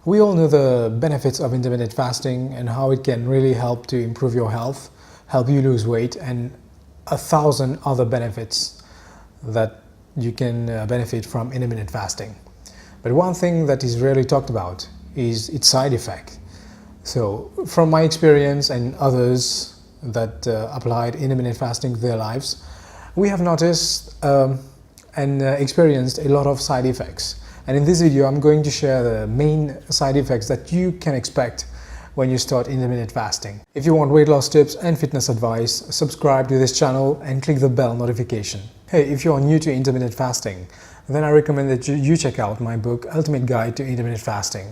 We all know the benefits of intermittent fasting and how it can really help to improve your health, help you lose weight, and 1,000 other benefits that you can benefit from intermittent fasting. But one thing that is rarely talked about is its side effect. So from my experience and others that applied intermittent fasting to their lives, we have noticed and experienced a lot of side effects. And in this video, I'm going to share the main side effects that you can expect when you start intermittent fasting. If you want weight loss tips and fitness advice, subscribe to this channel and click the bell notification. Hey, if you are new to intermittent fasting, then I recommend that you check out my book, Ultimate Guide to Intermittent Fasting,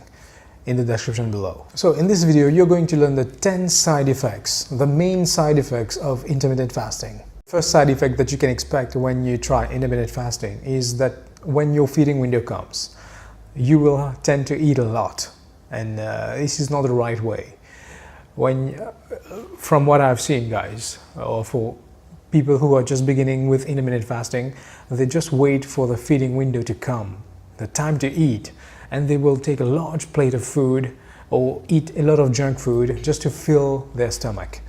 in the description below. So in this video, you're going to learn the 10 side effects, the main side effects of intermittent fasting. First side effect that you can expect when you try intermittent fasting is that when your feeding window comes, you will tend to eat a lot, and this is not the right way. From what I've seen, guys, or for people who are just beginning with intermittent fasting, they just wait for the feeding window to come, the time to eat, and they will take a large plate of food or eat a lot of junk food just to fill their stomach.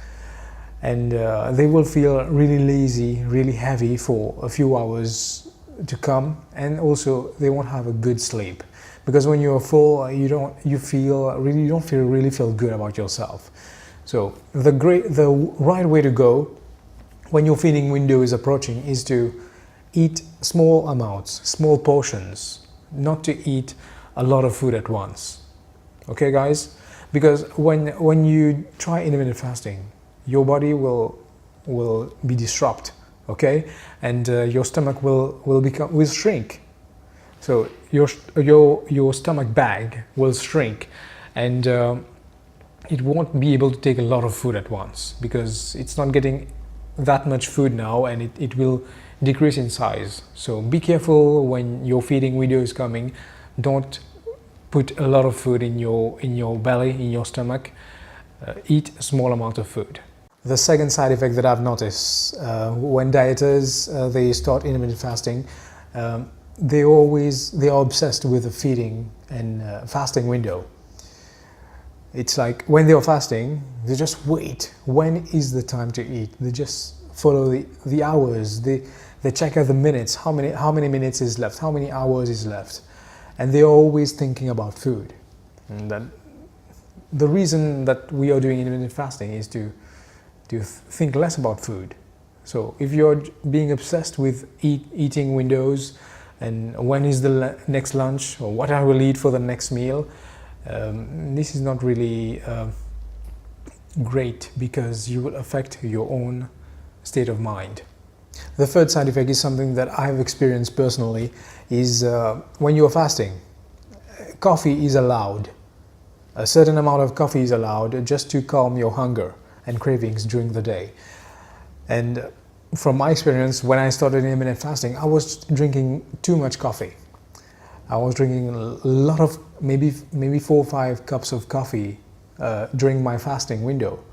And they will feel really lazy, really heavy for a few hours to come, and also they won't have a good sleep, because when you're full, you don't really feel good about yourself. So the right way to go when your feeding window is approaching is to eat small amounts, small portions, not to eat a lot of food at once. Okay, guys? Because when you try intermittent fasting, your body will be disrupted, okay, and your stomach will shrink. So your stomach bag will shrink, and it won't be able to take a lot of food at once, because it's not getting that much food now, and it will decrease in size. So be careful when your feeding window is coming. Don't put a lot of food in your belly, in your stomach. Eat a small amount of food. The second side effect that I've noticed when dieters they start intermittent fasting, they are obsessed with the feeding and fasting window. It's like when they are fasting, they just wait. When is the time to eat? They just follow the hours. They check out the minutes. How many minutes is left? How many hours is left? And they are always thinking about food. And then the reason that we are doing intermittent fasting is to think less about food. So if you're being obsessed with eating windows and when is the next lunch or what I will eat for the next meal, this is not really great, because you will affect your own state of mind. The third side effect is something that I have experienced personally, is when you're fasting, coffee is allowed. A certain amount of coffee is allowed just to calm your hunger and cravings during the day. And from my experience, when I started intermittent fasting, I was drinking too much coffee. I was drinking a lot of, maybe 4 or 5 cups of coffee during my fasting window.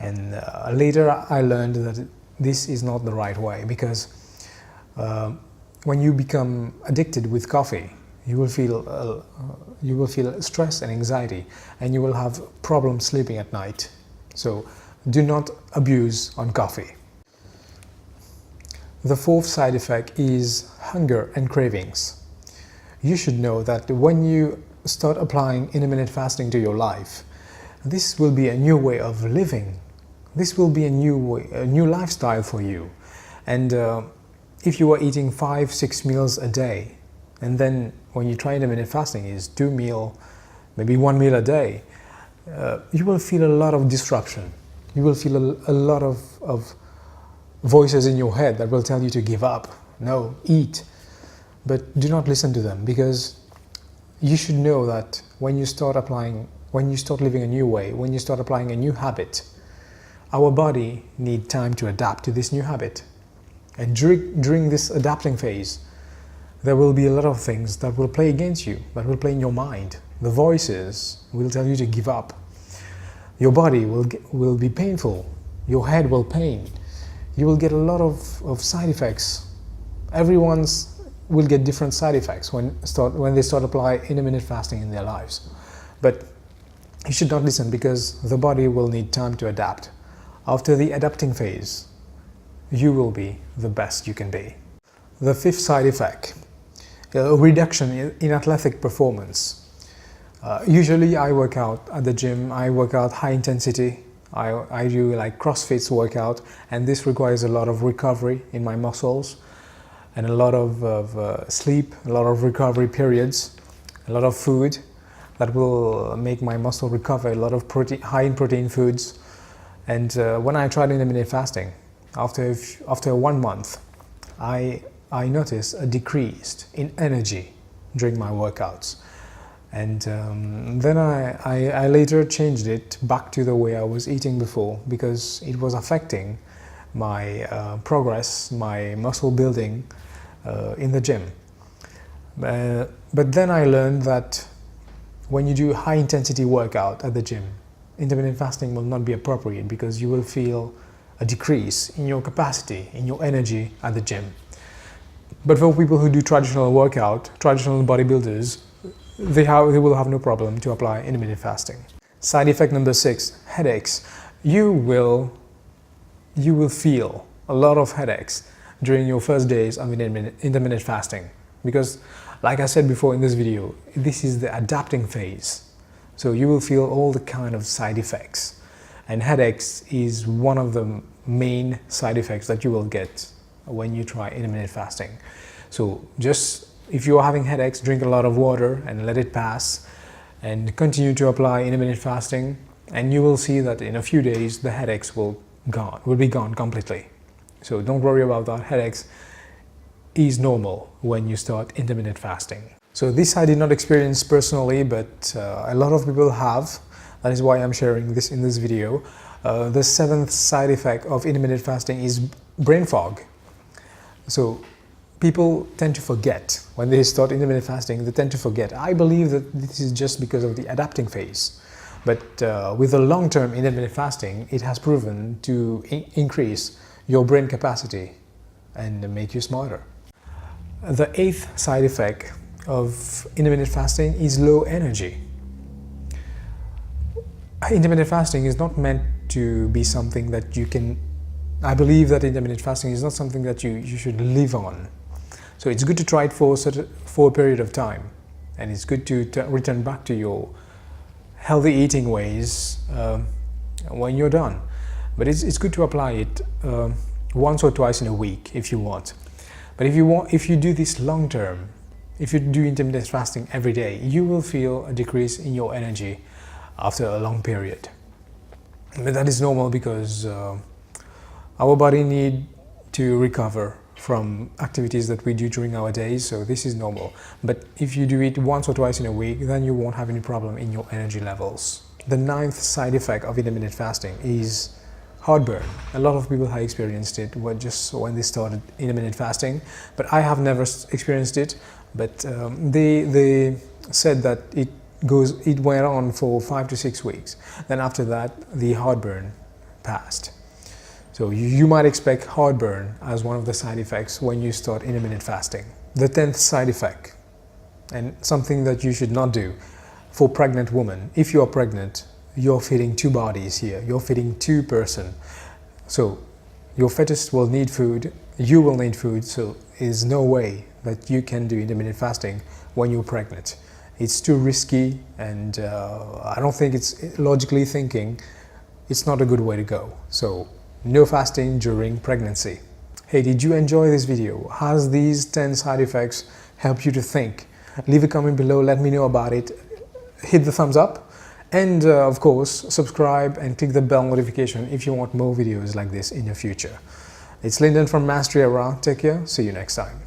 And later I learned that this is not the right way, because when you become addicted with coffee, you will feel stress and anxiety, and you will have problems sleeping at night. So do not abuse on coffee. The fourth side effect is hunger and cravings. You should know that when you start applying intermittent fasting to your life, this will be a new way of living. This will be a new lifestyle for you. And if you are eating 5-6 meals a day, and then when you try intermittent fasting is 2 meals, maybe 1 meal a day, you will feel a lot of disruption. You will feel a lot of voices in your head that will tell you to give up. No, eat. But do not listen to them, because you should know that when you start living a new way, when you start applying a new habit, our body needs time to adapt to this new habit. And during this adapting phase, there will be a lot of things that will play against you, that will play in your mind. The voices will tell you to give up. Your body will be painful. Your head will pain. You will get a lot of side effects. Everyone's will get different side effects when they start apply intermittent fasting in their lives. But you should not listen, because the body will need time to adapt. After the adapting phase, you will be the best you can be. The fifth side effect, a reduction in athletic performance. Usually I work out at the gym, I work out high intensity, I do like CrossFit workout, and this requires a lot of recovery in my muscles and a lot of sleep, a lot of recovery periods, a lot of food that will make my muscle recover, a lot of protein, high in protein foods. And when I tried intermittent fasting, after 1 month, I noticed a decrease in energy during my workouts. And then I later changed it back to the way I was eating before, because it was affecting my progress, my muscle building in the gym. But then I learned that when you do high intensity workout at the gym, intermittent fasting will not be appropriate, because you will feel a decrease in your capacity, in your energy at the gym. But for people who do traditional workout, traditional bodybuilders, they will have no problem to apply intermittent fasting. Side effect number 6, headaches. You will feel a lot of headaches during your first days of intermittent fasting, because like I said before in this video, this is the adapting phase. So you will feel all the kind of side effects, and headaches is one of the main side effects that you will get when you try intermittent fasting. So just, if you are having headaches, drink a lot of water and let it pass, and continue to apply intermittent fasting, and you will see that in a few days the headaches will be gone completely. So don't worry about that. Headaches is normal when you start intermittent fasting. So this I did not experience personally, but a lot of people have. That is why I'm sharing this in this video. The 7th side effect of intermittent fasting is brain fog. So people tend to forget when they start intermittent fasting. They tend to forget. I believe that this is just because of the adapting phase. But with the long-term intermittent fasting, it has proven to increase your brain capacity and make you smarter. The 8th side effect of intermittent fasting is low energy. Intermittent fasting is not meant to be something that you can... I believe that intermittent fasting is not something that you should live on. So it's good to try it for a period of time, and it's good to return back to your healthy eating ways when you're done. But it's good to apply it once or twice in a week if you want. But if you do this long term, if you do intermittent fasting every day, you will feel a decrease in your energy after a long period. But that is normal, because our body needs to recover from activities that we do during our days, so this is normal. But if you do it once or twice in a week, then you won't have any problem in your energy levels. The 9th side effect of intermittent fasting is heartburn. A lot of people have experienced it just when they started intermittent fasting, but I have never experienced it. But they said that it went on for 5 to 6 weeks. Then after that, the heartburn passed. So you might expect heartburn as one of the side effects when you start intermittent fasting. The 10th side effect, and something that you should not do for pregnant women. If you are pregnant, you're feeding 2 bodies here. You're feeding 2 persons. So your fetus will need food, you will need food, so there's no way that you can do intermittent fasting when you're pregnant. It's too risky, and I don't think it's logically thinking, it's not a good way to go. So no fasting during pregnancy. Hey, did you enjoy this video? Has these 10 side effects helped you to think? Leave a comment below, let me know about it. Hit the thumbs up, and of course subscribe and click the bell notification if you want more videos like this in the future. It's Lyndon from Mastery Era. Take care, see you next time.